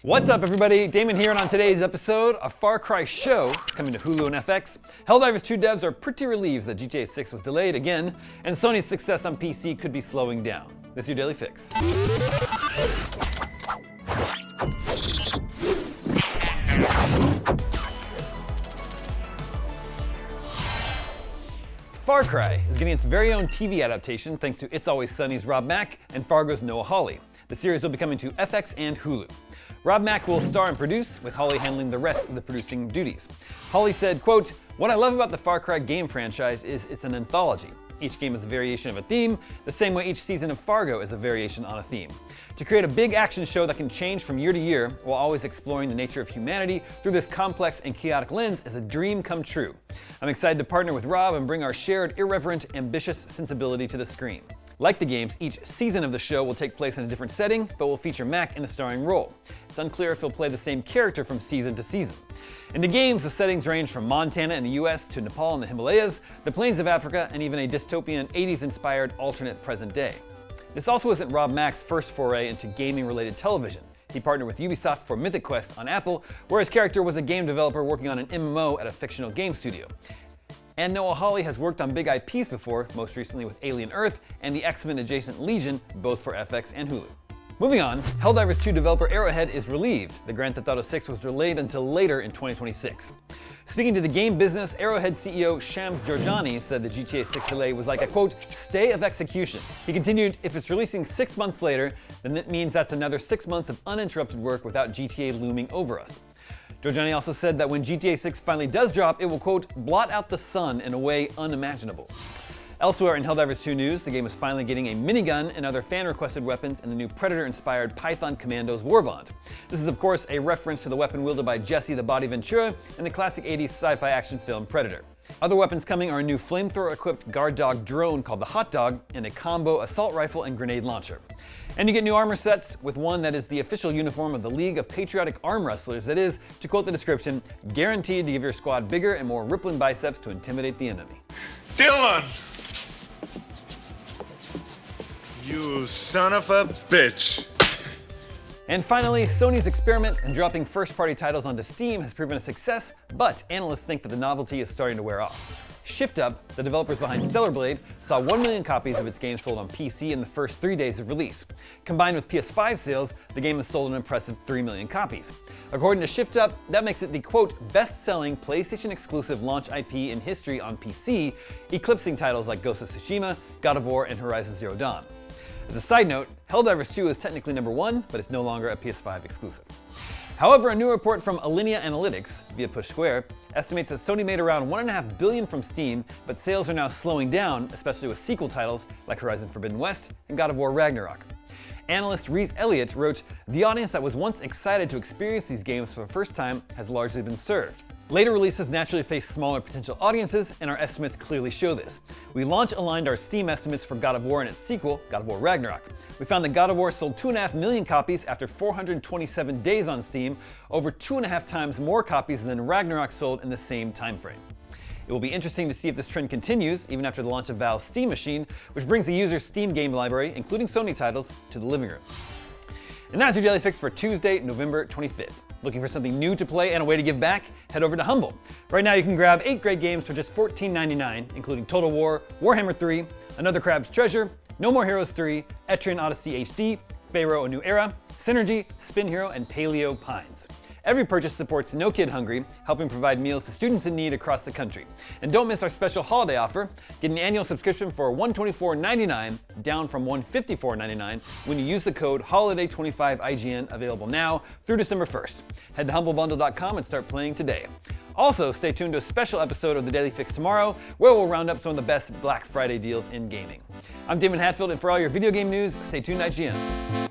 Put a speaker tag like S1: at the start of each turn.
S1: What's up, everybody? Damon here, and on today's episode, a Far Cry show is coming to Hulu and FX. Helldivers 2 devs are pretty relieved that GTA 6 was delayed again, and Sony's success on PC could be slowing down. This is your Daily Fix. Far Cry is getting its very own TV adaptation thanks to It's Always Sunny's Rob Mack and Fargo's Noah Hawley. The series will be coming to FX and Hulu. Rob Mack will star and produce, with Hawley handling the rest of the producing duties. Hawley said, quote, "What I love about the Far Cry game franchise is it's an anthology. Each game is a variation of a theme, the same way each season of Fargo is a variation on a theme. To create a big action show that can change from year to year while always exploring the nature of humanity through this complex and chaotic lens is a dream come true. I'm excited to partner with Rob and bring our shared, irreverent, ambitious sensibility to the screen." Like the games, each season of the show will take place in a different setting, but will feature Mack in the starring role. It's unclear if he'll play the same character from season to season. In the games, the settings range from Montana in the US to Nepal in the Himalayas, the plains of Africa, and even a dystopian 80s-inspired alternate present day. This also isn't Rob Mack's first foray into gaming-related television. He partnered with Ubisoft for Mythic Quest on Apple, where his character was a game developer working on an MMO at a fictional game studio. And Noah Hawley has worked on big IPs before, most recently with Alien Earth and the X-Men adjacent Legion, both for FX and Hulu. Moving on, Helldivers 2 developer Arrowhead is relieved the Grand Theft Auto 6 was delayed until later in 2026. Speaking to the game business, Arrowhead CEO Shams Jorjani said the GTA 6 delay was like a, quote, "stay of execution." He continued, "If it's releasing 6 months later, then that means that's another 6 months of uninterrupted work without GTA looming over us." Jorjani also said that when GTA 6 finally does drop, it will, quote, "blot out the sun in a way unimaginable." Elsewhere in Helldivers 2 news, the game is finally getting a minigun and other fan-requested weapons in the new Predator-inspired Python Commandos warbond. This is, of course, a reference to the weapon wielded by Jesse the Body Ventura in the classic 80s sci-fi action film Predator. Other weapons coming are a new flamethrower-equipped guard dog drone called the Hot Dog and a combo assault rifle and grenade launcher. And you get new armor sets, with one that is the official uniform of the League of Patriotic Arm Wrestlers that is, to quote the description, guaranteed to give your squad bigger and more rippling biceps to intimidate the enemy.
S2: Dylan! You son of a bitch.
S1: And finally, Sony's experiment in dropping first-party titles onto Steam has proven a success, but analysts think that the novelty is starting to wear off. Shift Up, the developers behind Stellar Blade, saw 1 million copies of its game sold on PC in the first 3 days of release. Combined with PS5 sales, the game has sold an impressive 3 million copies. According to Shift Up, that makes it the, quote, best-selling PlayStation-exclusive launch IP in history on PC, eclipsing titles like Ghost of Tsushima, God of War, and Horizon Zero Dawn. As a side note, Helldivers 2 is technically #1, but it's no longer a PS5 exclusive. However, a new report from Alinea Analytics, via Push Square, estimates that Sony made around $1.5 billion from Steam, but sales are now slowing down, especially with sequel titles like Horizon Forbidden West and God of War Ragnarok. Analyst Reese Elliott wrote, "The audience that was once excited to experience these games for the first time has largely been served. Later releases naturally face smaller potential audiences, and our estimates clearly show this. We launch-aligned our Steam estimates for God of War and its sequel, God of War Ragnarok. We found that God of War sold 2.5 million copies after 427 days on Steam, over 2.5 times more copies than Ragnarok sold in the same time frame. It will be interesting to see if this trend continues, even after the launch of Valve's Steam Machine, which brings the user's Steam game library, including Sony titles, to the living room." And that's your Daily Fix for Tuesday, November 25th. Looking for something new to play and a way to give back? Head over to Humble. Right now you can grab 8 great games for just $14.99, including Total War, Warhammer 3, Another Crab's Treasure, No More Heroes 3, Etrian Odyssey HD, Pharaoh: A New Era, Synergy, Spin Hero, and Paleo Pines. Every purchase supports No Kid Hungry, helping provide meals to students in need across the country. And don't miss our special holiday offer. Get an annual subscription for $124.99, down from $154.99, when you use the code HOLIDAY25IGN, available now through December 1st. Head to humblebundle.com and start playing today. Also, stay tuned to a special episode of the Daily Fix tomorrow, where we'll round up some of the best Black Friday deals in gaming. I'm Damon Hatfield, and for all your video game news, stay tuned to IGN.